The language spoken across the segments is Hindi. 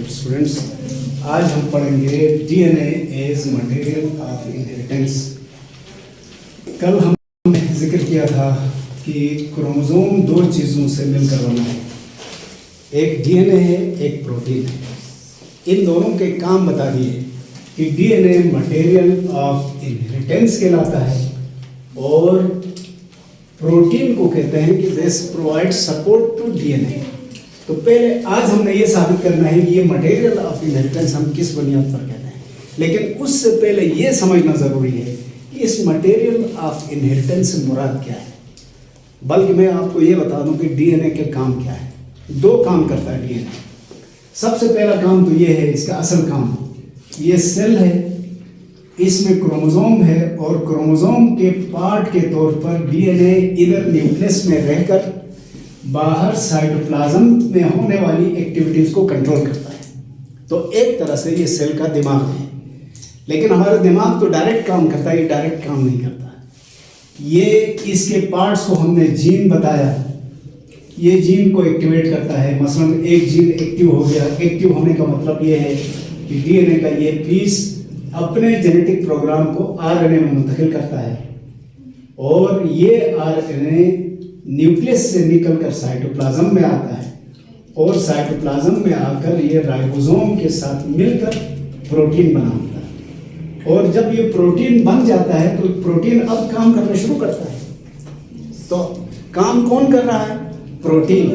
स्टूडेंट्स, आज हम पढ़ेंगे DNA as material of inheritance. कल हमने जिक्र किया था कि क्रोमोसोम दो चीज़ों से मिलकर बना है, एक डीएनए है, एक प्रोटीन है। इन दोनों के काम बता दिए कि डीएनए मटेरियल ऑफ इनहेरिटेंस कहलाता है और प्रोटीन को कहते हैं कि this provide support to DNA. तो पहले आज हमने ये साबित करना है कि ये मटेरियल ऑफ इनहेरिटेंस हम किस बुनियाद पर कहते हैं, लेकिन उससे पहले ये समझना ज़रूरी है कि इस मटेरियल ऑफ इनहेरिटेंस से मुराद क्या है। बल्कि मैं आपको ये बता दूं कि डीएनए के काम क्या है। दो काम करता है डीएनए। सबसे पहला काम तो ये है, इसका असल काम, ये सेल है, इसमें क्रोमोसोम है और क्रोमोसोम के पार्ट के तौर पर डीएनए इधर न्यूक्लियस में रहकर बाहर साइटोप्लाज्म में होने वाली एक्टिविटीज को कंट्रोल करता है। तो एक तरह से ये सेल का दिमाग है, लेकिन हमारा दिमाग तो डायरेक्ट काम करता है, ये डायरेक्ट काम नहीं करता। ये इसके पार्ट्स को हमने जीन बताया, ये जीन को एक्टिवेट करता है। मसलन एक जीन एक्टिव हो गया, एक्टिव होने का मतलब ये है कि डीएनए का ये पीस अपने जेनेटिक प्रोग्राम को आरएनए में मुंतकिल करता है और ये आरएनए न्यूक्लियस से निकलकर साइटोप्लाज्म में आता है और साइटोप्लाज्म में आकर ये राइबोसोम के साथ मिलकर प्रोटीन बनाता है। और जब ये प्रोटीन बन जाता है तो प्रोटीन अब काम करना शुरू करता है। तो काम कौन कर रहा है? प्रोटीन।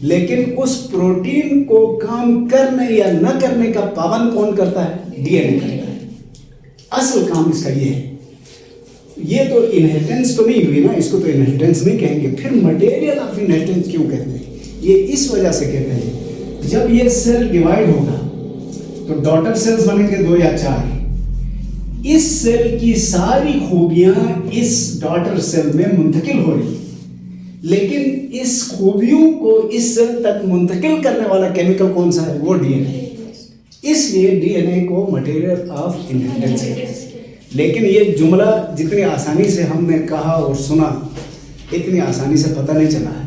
लेकिन उस प्रोटीन को काम करने या न करने का पाबंद कौन करता है? डीएनए करता है। असल काम इसका ये है। ये तो इनहेरिटेंस तो नहीं हुई ना, इसको तो इनहेरिटेंस नहीं कहेंगे। फिर मटेरियल ऑफ इनहेरिटेंस क्यों कहते हैं? ये इस वजह से कहते हैं, जब ये सेल डिवाइड होगा तो डॉटर सेल्स बनेंगे 2 या 4। इस सेल की सारी खूबियां इस डॉटर सेल में मुंतकिल हो रही, लेकिन इस खूबियों को इस सेल तक मुंतकिल करने वाला केमिकल कौन सा है? वो डीएनए। इसलिए डीएनए को मटेरियल ऑफ इनहेरिटेंस कहते हैं। लेकिन ये जुमला जितनी आसानी से हमने कहा और सुना, इतनी आसानी से पता नहीं चला है।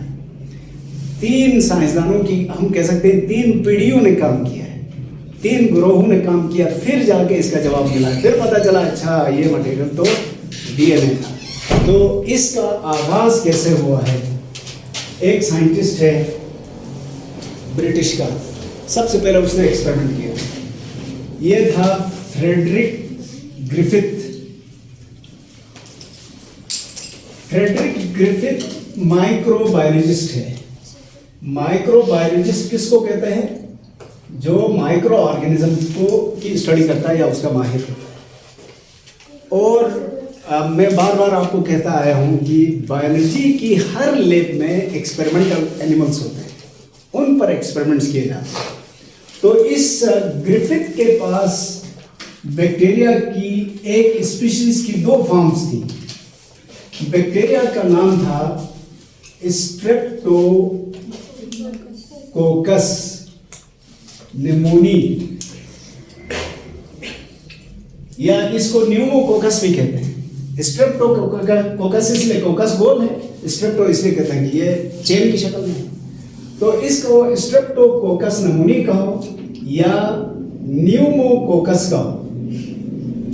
3 साइंसदानों की, हम कह सकते हैं 3 पीढ़ियों ने काम किया है, 3 ग्रोहों ने काम किया, फिर जाके इसका जवाब मिला, फिर पता चला अच्छा ये मटेरियल तो डीएनए था। तो इसका आगाज कैसे हुआ है? एक साइंटिस्ट है ब्रिटिश का, सबसे पहले उसने एक्सपेरिमेंट किया। ये था Frederick Griffith. Frederick Griffith microbiologist है। माइक्रोबायोलॉजिस्ट किसको कहते हैं? जो माइक्रो ऑर्गेनिज्म को की स्टडी करता है या उसका माहिर होता है। और मैं बार बार आपको कहता आया हूं कि बायोलॉजी की हर लैब में एक्सपेरिमेंटल एनिमल्स होते हैं, उन पर एक्सपेरिमेंट्स किए जाते हैं। तो इस ग्रिफिथ के पास बैक्टीरिया की एक स्पीशीज की 2 फॉर्म्स थी। बैक्टीरिया का नाम था स्ट्रेप्टोकोकस निमोनी, या इसको न्यूमोकोकस भी कहते हैं। स्ट्रेप्टोकोकस इसलिए, कोकस गोल है, स्ट्रेप्टो इसलिए कहते हैं कि ये चेन की शक्ल में है। तो इसको स्ट्रेप्टोकोकस निमोनी कहो या न्यूमोकोकस कहो।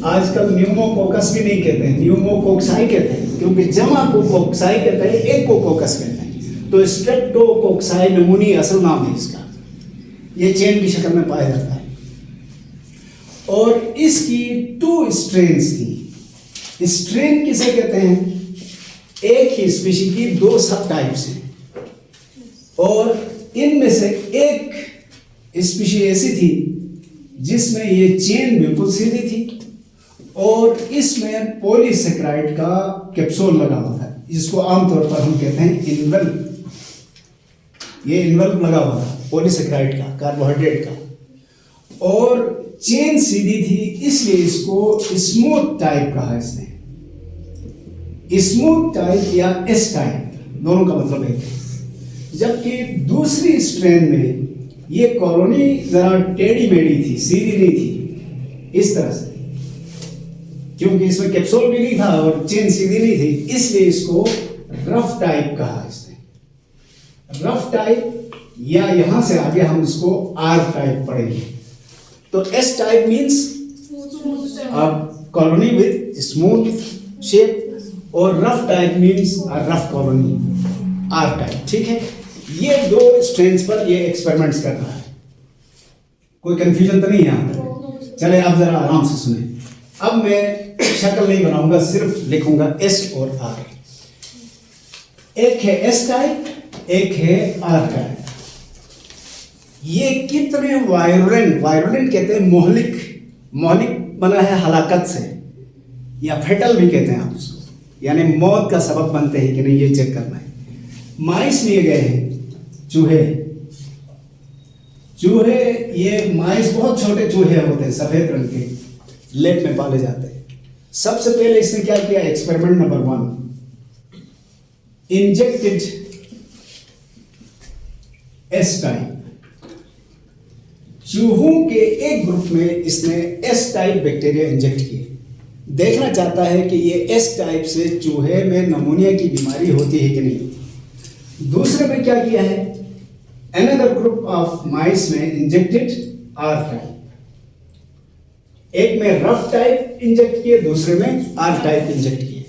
आजकल न्यूमोकोकस भी नहीं कहते हैं, न्यूमोकोक्साई कहते हैं, क्योंकि जमा को कोक्साई कहते हैं, एक को कोकस कहते हैं। तो स्ट्रेप्टोकोक्साई निमोनी असल नाम है इसका। ये चेन की शक्ल में पाया जाता है और इसकी 2 स्ट्रेन्स थी। स्ट्रेन किसे कहते हैं? एक ही स्पीशीज की 2 सब टाइप्स हैं और इनमें से एक स्पीशीज ऐसी थी जिसमें ये चेन बिल्कुल सीधी थी और इसमें पॉलीसेकेराइड का कैप्सूल लगा हुआ था, जिसको आमतौर पर हम कहते हैं इनवेल्प। ये इनवेल्प लगा हुआ था पॉलीसेकेराइड का, कार्बोहाइड्रेट का, और चेन सीधी थी, इसलिए इसको स्मूथ टाइप कहा इसने। स्मूथ टाइप या एस टाइप, दोनों का मतलब एक है। जबकि दूसरी स्ट्रेन में ये कॉलोनी जरा टेढ़ी मेढ़ी थी, सीधी नहीं थी, इस तरह से, क्योंकि इसमें कैप्सूल भी नहीं था और चेन सीधी नहीं थी, इसलिए इसको रफ टाइप कहा इसने। रफ टाइप या यहां से आगे हम इसको आर टाइप पढ़ेंगे। तो S type means colony with smooth shape और rough type means rough colony, R type. ठीक है, ये दो स्ट्रेंस पर ये एक्सपेरिमेंट्स कर रहा है। कोई कंफ्यूजन तो नहीं है यहाँ तक? चले अब जरा आराम से सुने। अब मैं शक्ल नहीं बनाऊंगा, सिर्फ लिखूंगा एस और आर। एक है एस टाइप, एक है आर टाइप। ये कितने वायरुलेंट, वायरुलेंट कहते हैं मोहलिक, मोहलिक बना है हलाकत से, या फेटल भी कहते हैं आप उसको, यानी मौत का सबब बनते हैं कि नहीं, ये चेक करना है। माइस लिए गए हैं, चूहे। चूहे, ये माइस बहुत छोटे चूहे होते हैं, सफेद रंग के, लैब में पाले जाते हैं। सबसे पहले इसने क्या किया, experiment number 1, injected S type. चूहों के एक ग्रुप में इसने एस टाइप बैक्टीरिया इंजेक्ट किए। देखना चाहता है कि ये एस टाइप से चूहे में नमूनिया की बीमारी होती है कि नहीं। दूसरे में क्या किया है, अनदर ग्रुप ऑफ माइस में इंजेक्टेड आर टाइप। एक में रफ टाइप इंजेक्ट किए, दूसरे में आर टाइप इंजेक्ट किए।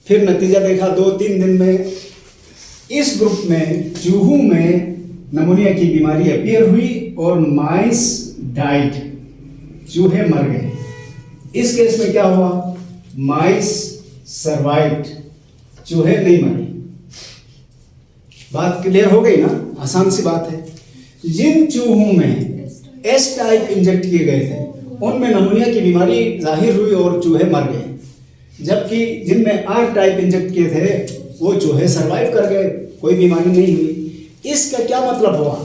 फिर नतीजा देखा 2-3 दिन में इस ग्रुप में चूहों में नमूनिया की बीमारी अपीयर हुई और माइस डाइड, चूहे मर गए। इस केस में क्या हुआ, माइस सर्वाइव्ड, चूहे नहीं मरे। बात क्लियर हो गई ना, आसान सी बात है। जिन चूहों में एस टाइप इंजेक्ट किए गए थे उनमें नमूनिया की बीमारी जाहिर हुई और चूहे मर गए, जबकि जिनमें आर टाइप इंजेक्ट किए थे वो चूहे सरवाइव कर गए, कोई बीमारी नहीं हुई। इसका क्या मतलब हुआ,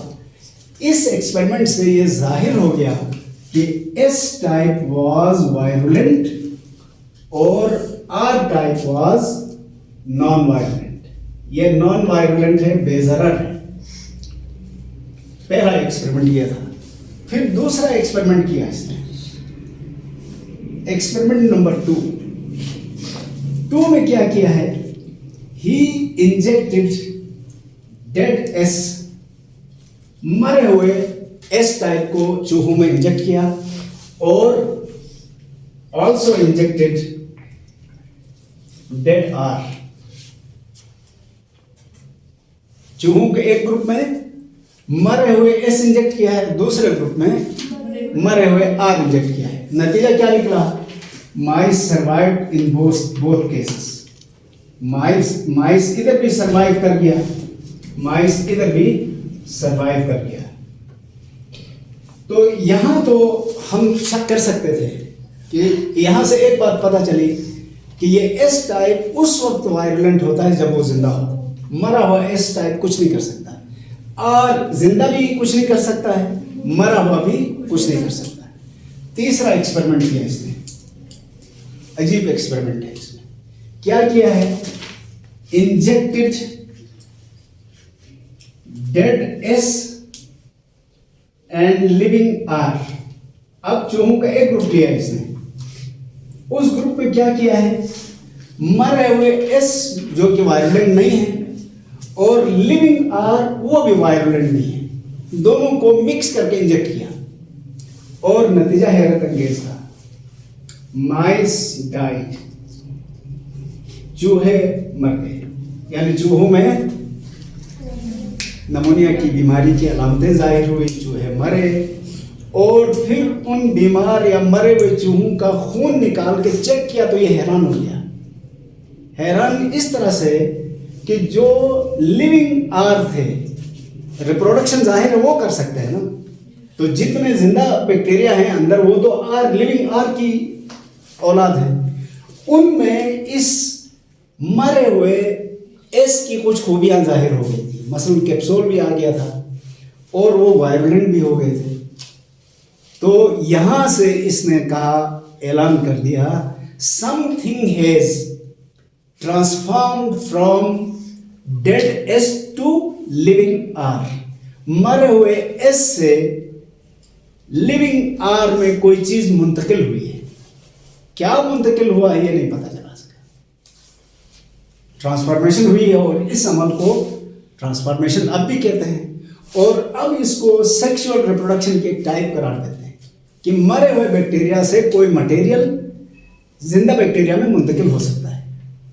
इस एक्सपेरिमेंट से ये जाहिर हो गया कि एस टाइप वाज वायरुलेंट और R type was non virulent. ये नॉन वायरुलेंट है, बेजरर है। पहला एक्सपेरिमेंट किया था। फिर दूसरा एक्सपेरिमेंट किया इसने, एक्सपेरिमेंट नंबर 2 में क्या किया है, ही इंजेक्टेड डेड एस, मरे हुए एस टाइप को चूहों में इंजेक्ट किया और ऑल्सो इंजेक्टेड डेड आर। चूहों के एक ग्रुप में मरे हुए एस इंजेक्ट किया है, दूसरे ग्रुप में मरे हुए आर इंजेक्ट किया है। नतीजा क्या निकला, माइस सर्वाइव्ड इन बोथ केसेस। माइस इधर भी सर्वाइव कर गया, माइस इधर भी सर्वाइव कर गया। तो यहां तो हम शक कर सकते थे कि यहां से एक बात पता चली कि ये एस टाइप उस वक्त वायरुलेंट होता है जब वो जिंदा हो। मरा हुआ एस टाइप कुछ नहीं कर सकता, और जिंदा भी कुछ नहीं कर सकता है, मरा हुआ भी कुछ नहीं कर सकता। तीसरा एक्सपेरिमेंट किया इसने, अजीब एक्सपेरिमेंट है इसमें। क्या किया है, injected dead S and living R. अब चूहों का एक ग्रुप लिया इसने, उस ग्रुप में क्या किया है, मरे हुए एस जो कि वायरुलेंट नहीं है और लिविंग आर वो भी वायरुलेंट नहीं है, दोनों को मिक्स करके इंजेक्ट किया और नतीजा हैरत अंगेज था, माइस डाइड, चूहे मर गए। यानी चूहों में नमूनिया की बीमारी की अलामतें जाहिर हुई, चूहे मरे, और फिर उन बीमार या मरे हुए चूहों का खून निकाल के चेक किया तो ये हैरान हो गया। हैरान इस तरह से कि जो लिविंग आर थे, रिप्रोडक्शन जाहिर है वो कर सकते हैं ना, तो जितने जिंदा बैक्टीरिया हैं अंदर वो तो आर, लिविंग आर की औलाद है, उनमें इस मरे हुए एस की कुछ खूबियां जाहिर हो गई थी। मसलन कैप्सूल भी आ गया था और वो वायरुलेंट भी हो गए थे। तो यहां से इसने कहा, ऐलान कर दिया, something has transformed from dead S to living R. मरे हुए एस से लिविंग आर में कोई चीज मुंतकिल हुई है। क्या मुंतकिल हुआ है ये नहीं पता चला सका। ट्रांसफॉर्मेशन हुई है और इस अमल को ट्रांसफॉर्मेशन अब भी कहते हैं। और अब इसको सेक्सुअल रिप्रोडक्शन की एक टाइप करार देते हैं कि मरे हुए बैक्टीरिया से कोई मटेरियल जिंदा बैक्टीरिया में मुंतकिल हो सकता है।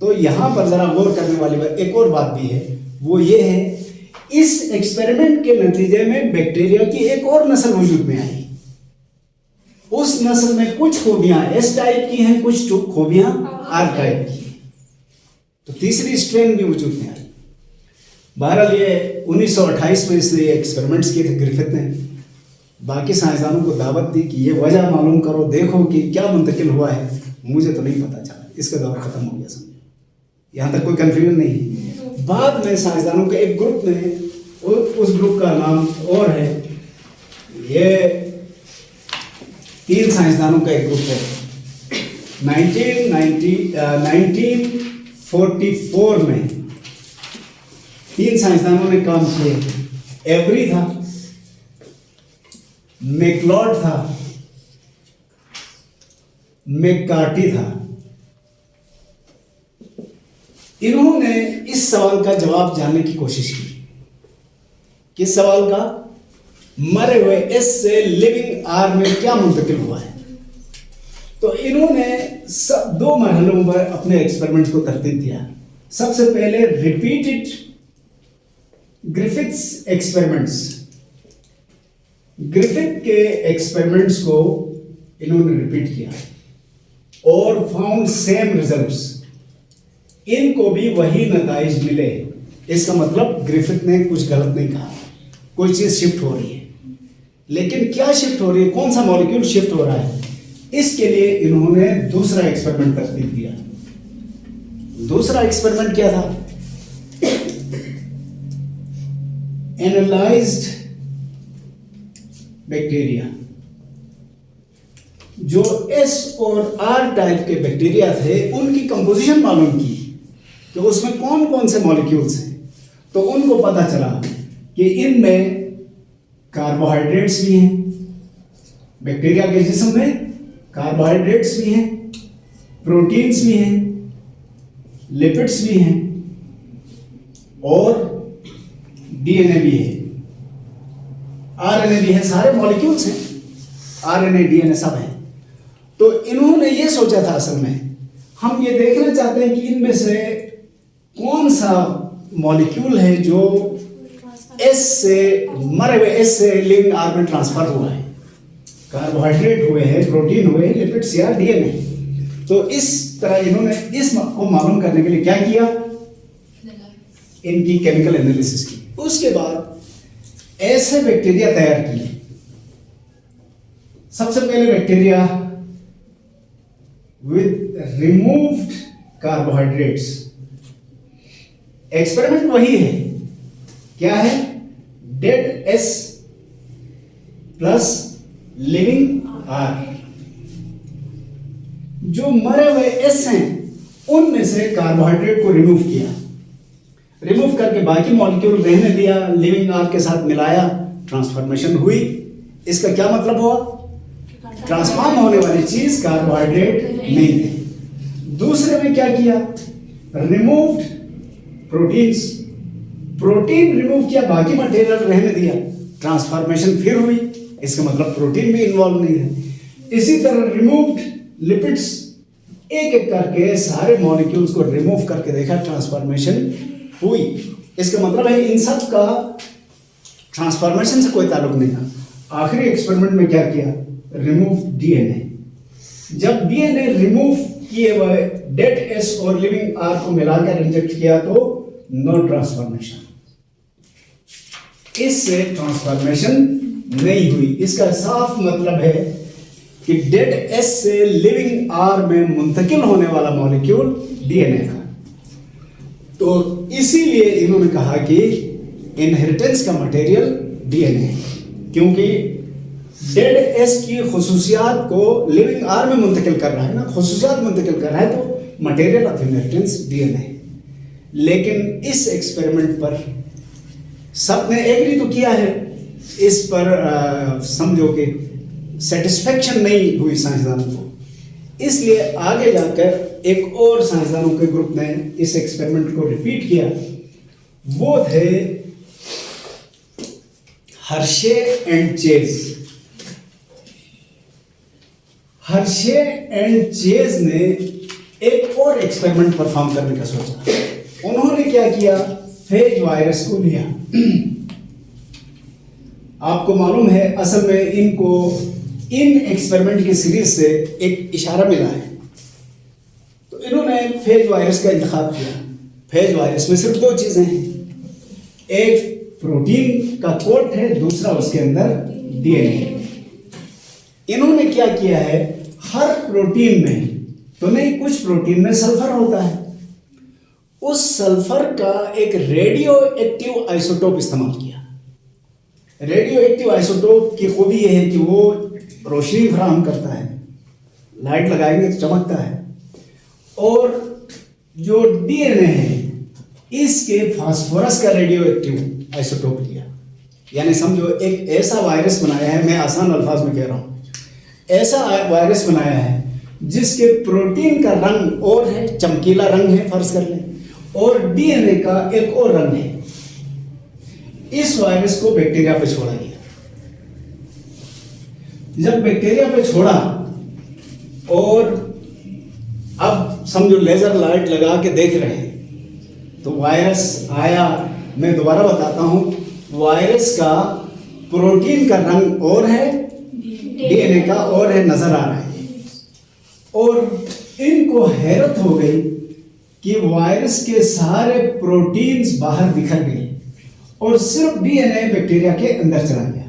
तो यहाँ पर ज़रा गौर करने वाली एक और बात भी है, वो ये है, इस एक्सपेरिमेंट के नतीजे में बैक्टीरिया की एक और नस्ल वजूद में आई। उस नस्ल में कुछ खूबियां एस टाइप की हैं, कुछ खूबियां आर टाइप की हैं। तो तीसरी स्ट्रेन भी वजूद में आई। बहरहाल ये 1928 में इसने एक्सपेरिमेंट्स किए थे ग्रिफिथ ने। बाकी साइंसदानों को दावत दी कि ये वजह मालूम करो, देखो कि क्या मुंतकिल हुआ है। मुझे तो नहीं पता चला, इसका दौर खत्म हो गया समझो, यहाँ तक कोई कंफ्यूजन नहीं है। बाद में साइंसदानों के एक ग्रुप ने, उस ग्रुप का नाम और है, ये 3 साइंसदानों का एक ग्रुप है। 1944 में 3 साइंसदानों ने काम किए। एवरी था, मैकलॉड था, मैककार्टी था। इन्होंने इस सवाल का जवाब जानने की कोशिश की। किस सवाल का? मरे हुए एस से लिविंग आर में क्या मुंतकिल हुआ है। तो इन्होंने 2 मरहलों पर अपने एक्सपेरिमेंट को तरतीब दिया। सबसे पहले रिपीटेड ग्रिफिथ्स एक्सपेरिमेंट्स। ग्रिफिथ के एक्सपेरिमेंट्स को इन्होंने रिपीट किया और फाउंड सेम रिजल्ट्स। इनको भी वही नताइज मिले। इसका मतलब ग्रिफिथ ने कुछ गलत नहीं कहा, कोई चीज शिफ्ट हो रही है। लेकिन क्या शिफ्ट हो रही है, कौन सा मॉलिक्यूल शिफ्ट हो रहा है, इसके लिए इन्होंने दूसरा एक्सपेरिमेंट तरतीब दिया। दूसरा एक्सपेरिमेंट क्या था? Analysed bacteria. जो एस और आर टाइप के बैक्टीरिया थे, उनकी कंपोजिशन मालूम की कि उसमें कौन कौन से मॉलिक्यूल्स हैं। तो उनको पता चला कि इनमें कार्बोहाइड्रेट्स भी हैं, बैक्टीरिया के जिस्म में कार्बोहाइड्रेट्स भी हैं, प्रोटीन्स भी हैं, लिपिड्स भी हैं और डीएनए भी है, आरएनए भी है। सारे मॉलिक्यूल्स हैं, आरएनए डीएनए सब है। तो इन्होंने ये सोचा था, असल में हम ये देखना चाहते हैं कि इनमें से कौन सा मॉलिक्यूल है जो एस से मरे हुए एस से लिविंग आर में ट्रांसफर हुआ है। कार्बोहाइड्रेट हुए हैं, प्रोटीन हुए हैं, लिपिड्स या डीएनए। तो इस तरह इन्होंने इस को मालूम करने के लिए क्या किया, इनकी केमिकल एनालिसिस की। उसके बाद ऐसे बैक्टीरिया तैयार किए। सबसे पहले bacteria with removed carbohydrates. Experiment वही है, क्या है? Dead S plus living R. जो मरे हुए एस हैं उनमें से कार्बोहाइड्रेट को रिमूव किया, रिमूव करके बाकी मॉलिक्यूल रहने दिया, लिविंग आर के साथ मिलाया, ट्रांसफॉर्मेशन हुई। इसका क्या मतलब हुआ? ट्रांसफॉर्म होने वाली चीज कार्बोहाइड्रेट नहीं थे। दूसरे में क्या किया? रिमूव्ड प्रोटीन्स, प्रोटीन रिमूव किया, बाकी मटेरियल रहने दिया, ट्रांसफॉर्मेशन फिर हुई। इसका मतलब प्रोटीन भी इन्वॉल्व नहीं है। इसी तरह रिमूव्ड लिपिड्स, एक एक करके सारे मॉलिक्यूल्स को रिमूव करके देखा, ट्रांसफॉर्मेशन हुई। इसका मतलब है इन सब का ट्रांसफॉर्मेशन से कोई ताल्लुक नहीं था। आखिरी एक्सपेरिमेंट में क्या किया? Remove DNA. जब डीएनए रिमूव किए हुए डेड एस और लिविंग आर को मिलाकर इंजेक्ट किया तो नो ट्रांसफॉर्मेशन, इससे ट्रांसफॉर्मेशन नहीं हुई। इसका साफ मतलब है कि डेड एस से लिविंग आर में मुंतकिल होने वाला मॉलिक्यूल डीएनए था। तो इसीलिए इन्होंने कहा कि इनहेरिटेंस का मटेरियल डीएनए है, क्योंकि डेड एस की खुसूसियात को लिविंग आर में मुंतकिल कर रहा है ना, खुसूसियात मुंतकिल कर रहा है, तो मटेरियल ऑफ इनहेरिटेंस डीएनए है। लेकिन इस एक्सपेरिमेंट पर सबने एग्री तो किया है, इस पर समझो कि सेटिस्फेक्शन नहीं हुई साइंसदानों को। इसलिए आगे जाकर एक और साइंसदानों के ग्रुप ने इस एक्सपेरिमेंट को रिपीट किया। वो थे Hershey and chase. Hershey and chase ने एक और एक्सपेरिमेंट परफॉर्म करने का सोचा। उन्होंने क्या किया, फेज वायरस को लिया। आपको मालूम है असल में इनको इन एक्सपेरिमेंट की सीरीज से एक इशारा मिला है, तो इन्होंने फेज वायरस का इंतखाब किया। फेज वायरस में सिर्फ दो चीजें हैं, एक प्रोटीन का कोट है, दूसरा उसके अंदर डीएनए। इन्होंने क्या किया है, हर प्रोटीन में तो नहीं, कुछ प्रोटीन में सल्फर होता है, उस सल्फर का एक रेडियो एक्टिव आइसोटोप इस्तेमाल किया। रेडियो एक्टिव आइसोटोप की खूबी यह है कि वो रोशनी फराहम करता है, लाइट लगाएंगे तो चमकता है। और जो डीएनए है इसके फास्फोरस का रेडियो एक्टिव आइसोटोप लिया। यानी समझो एक ऐसा वायरस बनाया है, मैं आसान अल्फाज में कह रहा हूँ, ऐसा वायरस बनाया है जिसके प्रोटीन का रंग और है, चमकीला रंग है फर्ज कर लें, और डीएनए का एक और रंग है। इस वायरस को बैक्टीरिया पे छोड़ा गया। जब बैक्टीरिया पे छोड़ा और अब समझो लेजर लाइट लगा के देख रहे हैं तो वायरस आया। मैं दोबारा बताता हूं, वायरस का प्रोटीन का रंग और है, डीएनए का और है, नजर आ रहा है। और इनको हैरत हो गई कि वायरस के सारे प्रोटीन्स बाहर बिखर गए और सिर्फ डीएनए बैक्टीरिया के अंदर चला गया।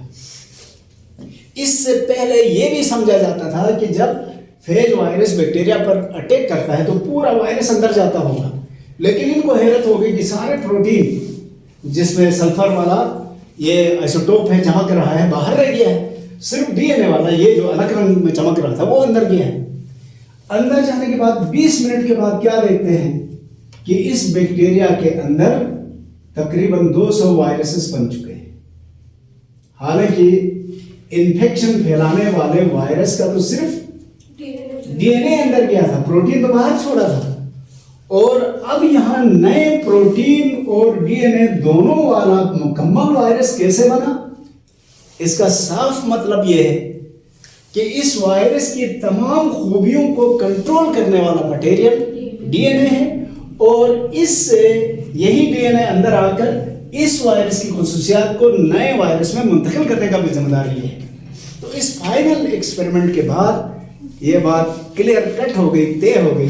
इससे पहले यह भी समझा जाता था कि जब फेज वायरस बैक्टीरिया पर अटैक करता है तो पूरा वायरस अंदर जाता होगा, लेकिन इनको हैरत हो गई कि सारे प्रोटीन जिसमें सल्फर वाला ये आइसोटोप है चमक रहा है, बाहर रह गया है, सिर्फ डीएनए वाला ये जो अलग रंग में चमक रहा था वो अंदर गया है। अंदर जाने के बाद 20 मिनट के बाद क्या देखते हैं कि इस बैक्टीरिया के अंदर तकरीबन 200 वायरसेस बन चुके हैं। हालांकि इन्फेक्शन फैलाने वाले वायरस का तो सिर्फ डीएनए अंदर गया था, प्रोटीन तो बाहर छोड़ा था। और अब यहां नए प्रोटीन और डीएनए दोनों वाला मुकम्मल वायरस कैसे बना? इसका साफ मतलब यह है कि इस वायरस की तमाम खूबियों को कंट्रोल करने वाला मटेरियल डीएनए है, और इससे यही डीएनए अंदर आकर इस वायरस की खुसूसियात को नए वायरस में मुंतकिल करने का भी जिम्मेदार ये है। तो इस फाइनल एक्सपेरिमेंट के बाद ये बात क्लियर कट हो गई, तय हो गई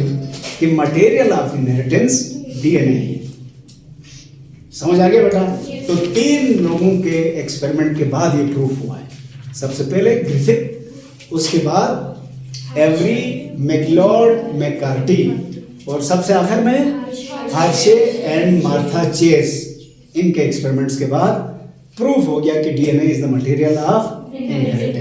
कि मटेरियल ऑफ इनहेरिटेंस डीएनए है। समझ आ गया बेटा? तो 3 लोगों के एक्सपेरिमेंट के बाद ये प्रूफ हुआ है। सबसे पहले ग्रिफिथ, उसके बाद एवरी, मैकलॉड, मैककार्टी, और सबसे आखिर में हर्शे एंड मार्था चेज। इनके एक्सपेरिमेंट्स के बाद प्रूफ हो गया कि DNA is the material of inheritance.